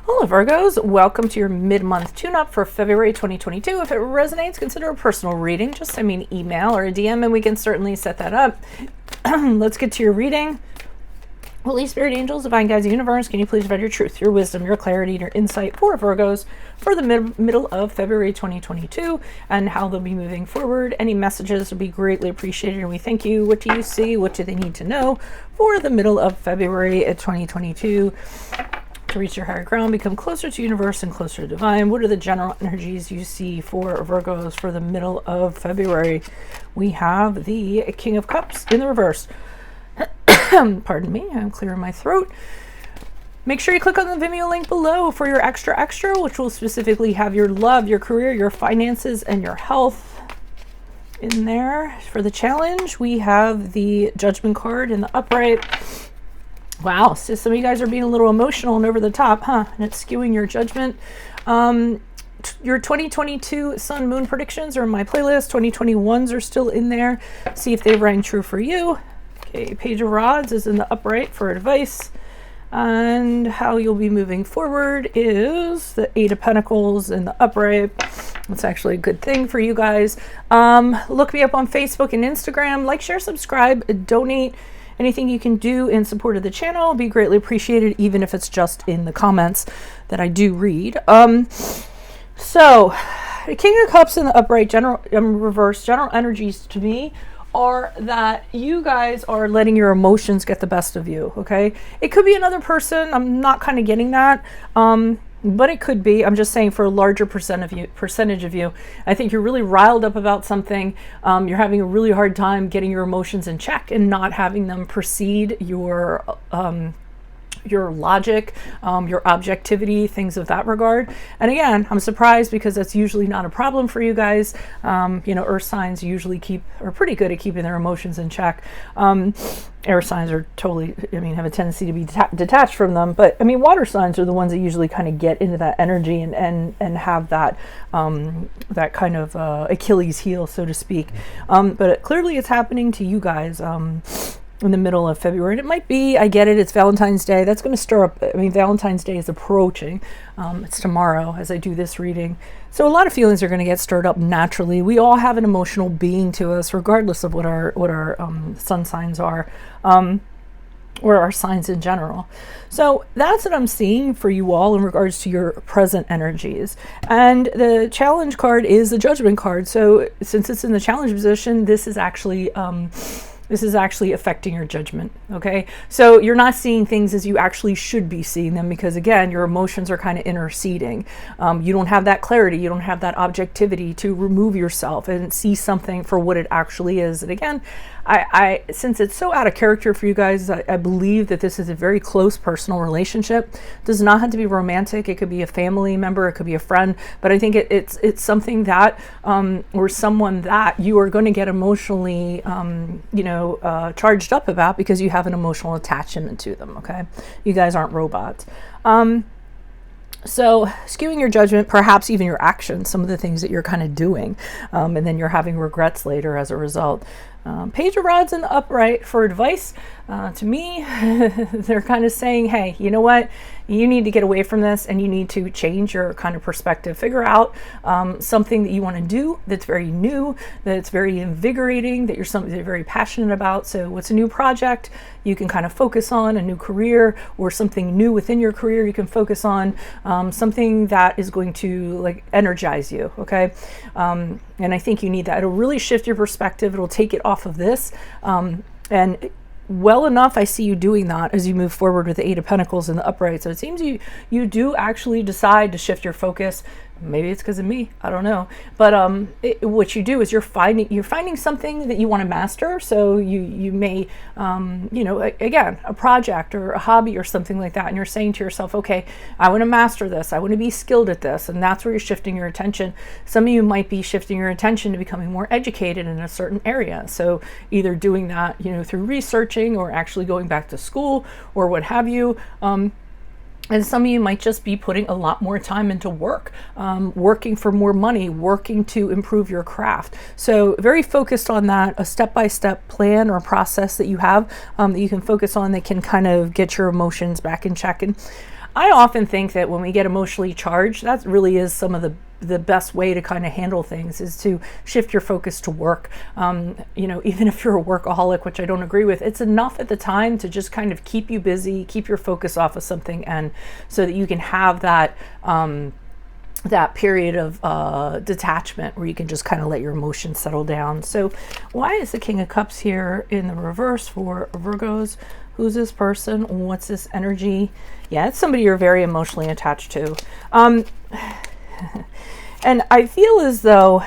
Hello Virgos, welcome to your mid-month tune-up for February 2022. If it resonates, consider a personal reading. Just send me an email or a DM and we can certainly set that up. Let's get to your reading. Holy Spirit, angels, divine guides, universe, can you please provide your truth, your wisdom, your clarity, and your insight for Virgos for the middle of February 2022 and how they'll be moving forward. Any messages would be greatly appreciated and we thank you. What do you see? What do they need to know for the middle of February 2022? To reach your higher ground, become closer to universe and closer to divine. What are the general energies you see for Virgos for the middle of February? We have the King of Cups in the reverse. Pardon me, I'm clearing my throat. Make sure you click on the Vimeo link below for your extra, which will specifically have your love, your career, your finances, and your health in there. For the challenge, we have the Judgment card in the upright. Wow, so some of you guys are being a little emotional and over the top, huh? And it's skewing your judgment. Your 2022 Sun Moon predictions are in my playlist. 2021s are still in there. See if they rang true for you. Okay, Page of Rods is in the upright for advice. And how you'll be moving forward is the Eight of Pentacles in the upright. That's actually a good thing for you guys. Look me up on Facebook and Instagram. Like, share, subscribe, donate. Anything you can do in support of the channel will be greatly appreciated, even if it's just in the comments that I do read. So, the King of Cups in the upright, reverse, general energies to me are that you guys are letting your emotions get the best of you, okay? It could be another person. I'm not kind of getting that. But it could be. I'm just saying for a larger percentage of you. I think you're really riled up about something. You're having a really hard time getting your emotions in check and not having them precede your logic, your objectivity, things of that regard. And again, I'm surprised because that's usually not a problem for you guys. Earth signs usually are pretty good at keeping their emotions in check. Air signs are totally, have a tendency to be detached from them. But water signs are the ones that usually kind of get into that energy and have that that kind of Achilles heel, so to speak. But clearly it's happening to you guys. In the middle of February. And it might be, I get it, it's Valentine's Day. That's going to stir up, Valentine's Day is approaching. It's tomorrow as I do this reading. So a lot of feelings are going to get stirred up naturally. We all have an emotional being to us, regardless of what our sun signs are, or our signs in general. So that's what I'm seeing for you all in regards to your present energies. And the challenge card is the Judgment card. So since it's in the challenge position, this is actually affecting your judgment, okay? So you're not seeing things as you actually should be seeing them because, again, your emotions are kind of interceding. You don't have that clarity. You don't have that objectivity to remove yourself and see something for what it actually is. And again, I since it's so out of character for you guys, I believe that this is a very close personal relationship. It does not have to be romantic. It could be a family member. It could be a friend. But I think it's something that, or someone that you are going to get emotionally, charged up about because you have an emotional attachment to them, okay? You guys aren't robots. So skewing your judgment, perhaps even your actions, some of the things that you're kind of doing, and then you're having regrets later as a result. Page of Rods in the upright for advice. To me, they're kind of saying, hey, you know what? You need to get away from this and you need to change your kind of perspective. Figure out something that you want to do that's very new, that's very invigorating, that you're very passionate about. So what's a new project you can kind of focus on, a new career or something new within your career you can focus on, something that is going to energize you, okay? And I think you need that. It'll really shift your perspective. It'll take it off of this. And well enough, I see you doing that as you move forward with the Eight of Pentacles in the upright. So it seems you do actually decide to shift your focus. Maybe it's because of me, I don't know. But what you do is you're finding something that you want to master. So you may, again, a project or a hobby or something like that. And you're saying to yourself, okay, I want to master this. I want to be skilled at this. And that's where you're shifting your attention. Some of you might be shifting your attention to becoming more educated in a certain area. So either doing that, through researching or actually going back to school or what have you. And some of you might just be putting a lot more time into work, working for more money, working to improve your craft. So very focused on that, a step-by-step plan or process that you have that you can focus on that can kind of get your emotions back in check. And I often think that when we get emotionally charged, that really is some of the best way to kind of handle things, is to shift your focus to work. You know, even if you're a workaholic, which I don't agree with, it's enough at the time to just kind of keep you busy, keep your focus off of something, and so that you can have that that period of detachment where you can just kind of let your emotions settle down. So why is the King of Cups here in the reverse for Virgos? Who's this person? What's this energy? Yeah, it's somebody you're very emotionally attached to. And I feel as though,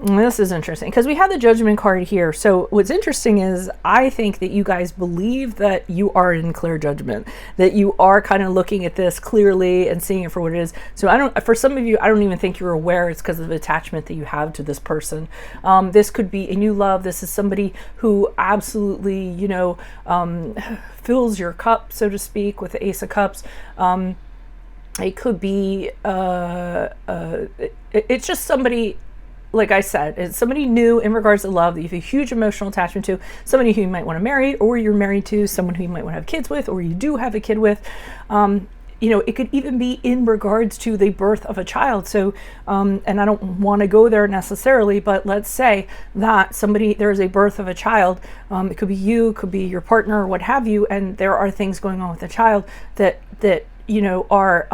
this is interesting because we have the Judgment card here. So what's interesting is I think that you guys believe that you are in clear judgment, that you are kind of looking at this clearly and seeing it for what it is. So for some of you, I don't even think you're aware it's because of the attachment that you have to this person. This could be a new love. This is somebody who absolutely, you know, fills your cup, so to speak, with the Ace of Cups. It could be, it's just somebody, like I said, it's somebody new in regards to love that you have a huge emotional attachment to, somebody who you might want to marry, or you're married to, someone who you might want to have kids with, or you do have a kid with. You know, it could even be in regards to the birth of a child. So, and I don't want to go there necessarily, but let's say that there's a birth of a child. It could be you, it could be your partner, or what have you, and there are things going on with the child that you know, are,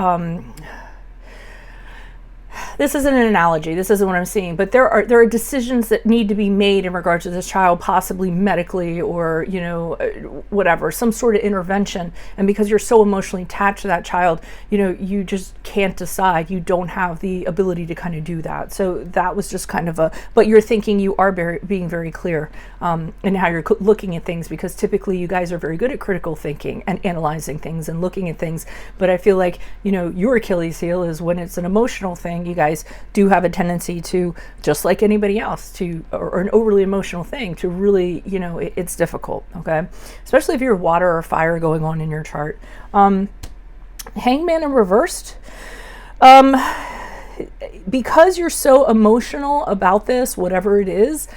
this isn't an analogy, this isn't what I'm seeing, but there are decisions that need to be made in regards to this child, possibly medically, or, you know, whatever, some sort of intervention. And because you're so emotionally attached to that child, you know, you just can't decide. You don't have the ability to kind of do that. So that was just kind of but you're thinking you are being very clear in how you're looking at things, because typically you guys are very good at critical thinking and analyzing things and looking at things. But I feel like, you know, your Achilles heel is when it's an emotional thing. You guys do have a tendency to, just like anybody else, or an overly emotional thing, to really, you know, it's difficult, okay? Especially if you're water or fire going on in your chart. Hangman in reversed. Because you're so emotional about this, whatever it is,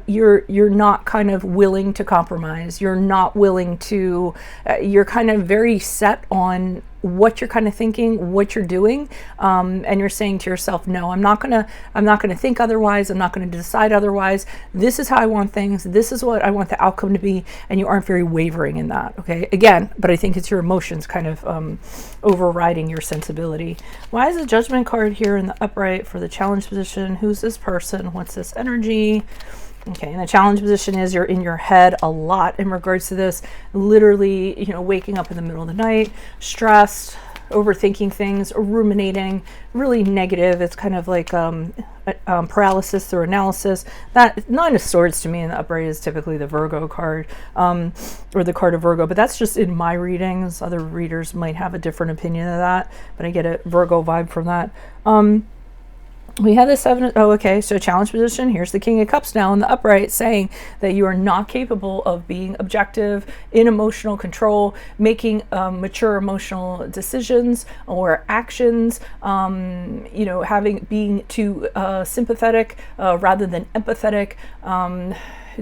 you're not kind of willing to compromise. You're not willing to, you're kind of very set on what you're kind of thinking, what you're doing, and you're saying to yourself, no, I'm not gonna think otherwise. I'm not gonna decide otherwise. This is how I want things. This is what I want the outcome to be, and you aren't very wavering in that. Okay, again, but I think it's your emotions kind of overriding your sensibility. Why is the Judgment card here in the upright for the challenge position? Who's this person? What's this energy? Okay, and the challenge position is you're in your head a lot in regards to this, literally, you know, waking up in the middle of the night, stressed, overthinking things, ruminating, really negative. It's kind of like paralysis through analysis. That Nine of Swords to me in the upright is typically the Virgo card, or the card of Virgo, but that's just in my readings. Other readers might have a different opinion of that, but I get a Virgo vibe from that. We have the Seven. Oh, okay. So challenge position. Here's the King of Cups now in the upright, saying that you are not capable of being objective in emotional control, making mature emotional decisions or actions. You know, being too sympathetic rather than empathetic.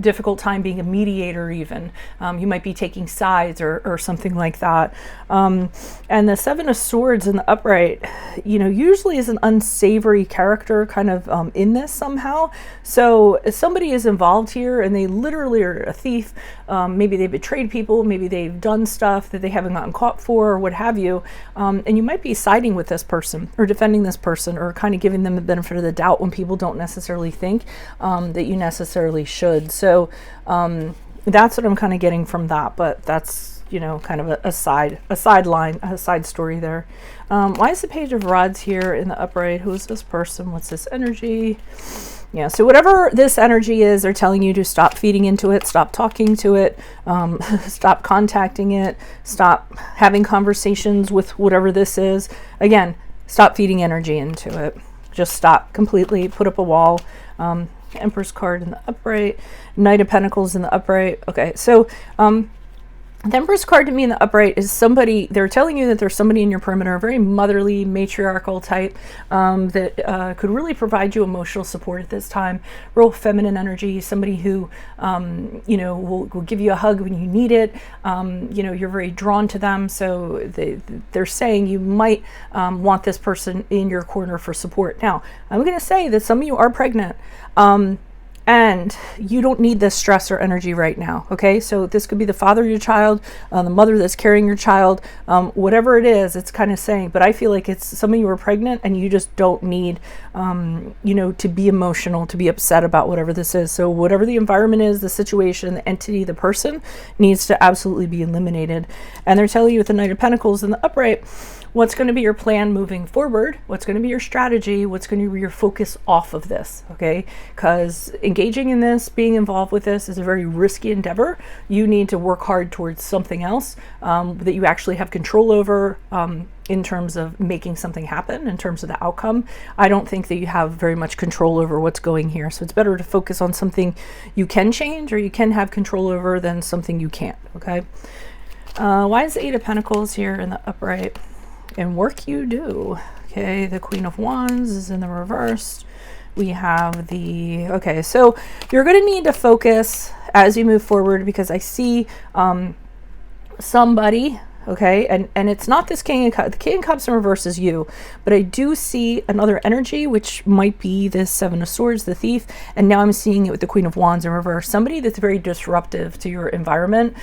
Difficult time being a mediator even. You might be taking sides or something like that. And the Seven of Swords in the upright, you know, usually is an unsavory character kind of in this somehow. So if somebody is involved here and they literally are a thief, maybe they betrayed people, maybe they've done stuff that they haven't gotten caught for or what have you, and you might be siding with this person or defending this person or kind of giving them the benefit of the doubt when people don't necessarily think that you necessarily should. So that's what I'm kind of getting from that, but that's, you know, kind of a side story there. Why is the Page of Rods here in the upright? Who is this person? What's this energy? Yeah, so whatever this energy is, they're telling you to stop feeding into it, stop talking to it, stop contacting it, stop having conversations with whatever this is. Again, stop feeding energy into it. Just stop completely, put up a wall. Empress card in the upright, Knight of Pentacles in the upright. Okay, so The Empress card to me in the upright is somebody, they're telling you that there's somebody in your perimeter, a very motherly, matriarchal type, that could really provide you emotional support at this time. Real feminine energy, somebody who, you know, will give you a hug when you need it. You know, you're very drawn to them. So they're saying you might want this person in your corner for support. Now, I'm going to say that some of you are pregnant. And you don't need this stress or energy right now, okay? So this could be the father of your child, the mother that's carrying your child, whatever it is, it's kind of saying, but I feel like it's some of you are pregnant and you just don't need, you know, to be emotional, to be upset about whatever this is. So whatever the environment is, the situation, the entity, the person needs to absolutely be eliminated. And they're telling you with the Knight of Pentacles in the upright, what's going to be your plan moving forward? What's going to be your strategy? What's going to be your focus off of this? Okay, because engaging in this, being involved with this is a very risky endeavor. You need to work hard towards something else that you actually have control over in terms of making something happen, in terms of the outcome. I don't think that you have very much control over what's going here. So it's better to focus on something you can change or you can have control over than something you can't. Okay. Why is the Eight of Pentacles here in the upright? And work you do. Okay, the Queen of Wands is in the reverse. We have the, okay, so you're going to need to focus as you move forward, because I see somebody, okay, and it's not this King of Cups. The King of Cups in reverse is you, but I do see another energy, which might be this Seven of Swords, the Thief, and now I'm seeing it with the Queen of Wands in reverse. Somebody that's very disruptive to your environment,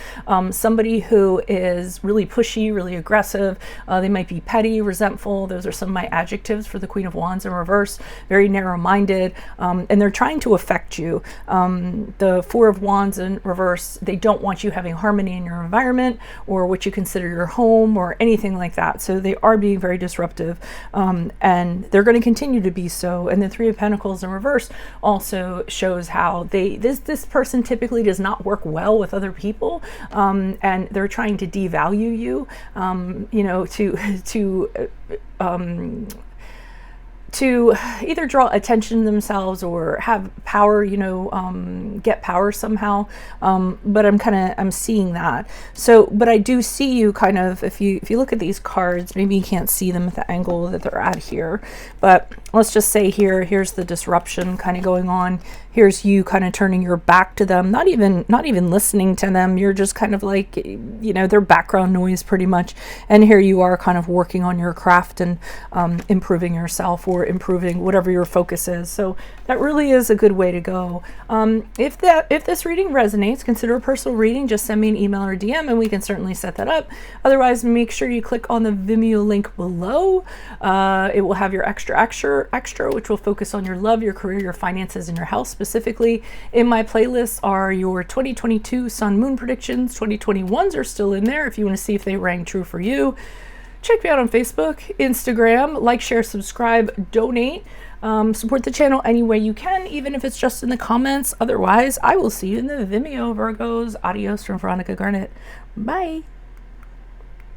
somebody who is really pushy, really aggressive. They might be petty, resentful. Those are some of my adjectives for the Queen of Wands in reverse. Very narrow-minded, and they're trying to affect you. The Four of Wands in reverse, they don't want you having harmony in your environment or what you consider your home or anything like that. So they are being very disruptive, and they're going to continue to be so. And the Three of Pentacles in reverse also shows how this person typically does not work well with other people, and they're trying to devalue you, you know, to either draw attention to themselves or have power, you know, get power somehow. But I'm seeing that. So, but I do see you kind of, if you look at these cards, maybe you can't see them at the angle that they're at here, but let's just say here's the disruption kind of going on. Here's you kind of turning your back to them, not even listening to them. You're just kind of like, you know, their background noise pretty much. And here you are kind of working on your craft and improving yourself or improving whatever your focus is. So that really is a good way to go. If this reading resonates, consider a personal reading. Just send me an email or DM and we can certainly set that up. Otherwise, make sure you click on the Vimeo link below. It will have your extra, which will focus on your love, your career, your finances, and your health. Specifically, in my playlist are your 2022 Sun Moon predictions. 2021s are still in there if you want to see if they rang true for you. Check me out on Facebook, Instagram, like, share, subscribe, donate. Support the channel any way you can, even if it's just in the comments. Otherwise, I will see you in the Vimeo, Virgos. Adios from Veronica Garnet. Bye.